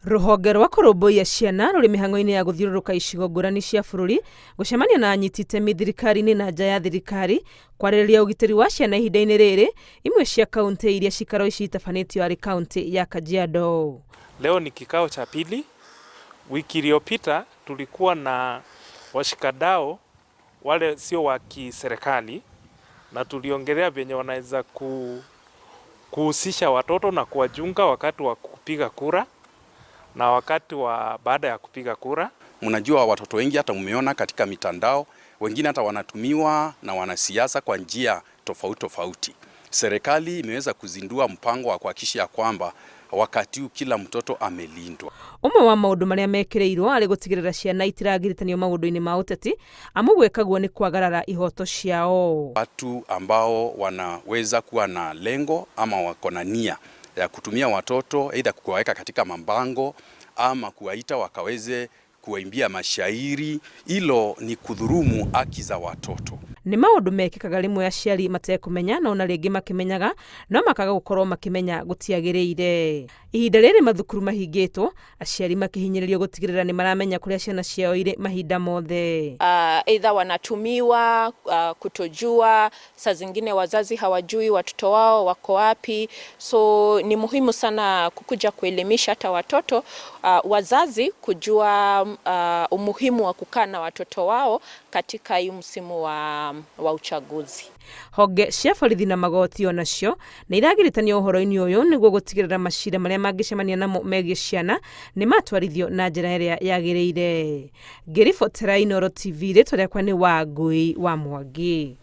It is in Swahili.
Ruhonge rwa kurumbuiya ciana ruri mihango-ini ya guthiururuka icigo ngurani cia bururi gucemania na anyiti itemi thirikari-ini na nja ya thirikari kwarĩrĩria ugitĩri wa ciana ihinda-ini rĩrĩ imwe cia kaunti iria cikaro ici itafanĩtio arĩ kaunti ya Kajiado. Leo ni kikao cha pili. Wiki iliyopita tulikuwa na washikadau wale sio wa kiserikali na tuliongelea venye wanaweza kuhusisha watoto na kuwajunga wakati wa kupiga kura na wakati wa baada ya kupiga kura. Mnajua watoto wengi hata umeona katika mitandao, wengine hata wanatumiwa na wanasiasa kwa njia tofauti tofauti. Serikali imeweza kuzindua mpango wa kuhakikisha kwamba wakati huu kila mtoto amelindwa. Umwe wa maundu maria mekireirwo ari gutigirira ciana itiragiritanio maundu-ini ma uteti amu gwikagwo ni kwagarara ihoto ciao. Watu ambao wanaweza kuwa na lengo ama wako na nia ya kutumia watoto aidha kuwaweka katika mabango ama kuwaita wakaweze kuwaimbia mashairi, hilo ni kudhurumu haki za watoto. Ni maundu mekikaga rimwe aciari matekumenya na ona ringi makimenyaga no makaga gukorwo makimenya gutiagiriire. Ihinda riri mathukuru mahingitwo, aciari makihinyiririo gutigirira ni maramenya kuria ciana ciao ire mahinda mothe. Aidha wanatumiwa, kutojua, saa zingine wazazi hawajui watoto wao wako wapi. So ni muhimu sana kukuja kuelimisha hata watoto, wazazi kujua umuhimu wa kukaa na watoto wao katika hii msimu wa uchaguzi. Honge cia borithi na magoti onacio nĩ iragiritanio ũhoro-inĩ ũyũ nĩguo gũtigĩrĩra macira marĩa mangĩcemania namo megiĩ ciana nĩ matwarithio na njĩra ĩrĩa yagĩrĩire. Ngĩribotera Inooro TV, rĩtwa rĩakwa nĩ Wangui wa Mwangi.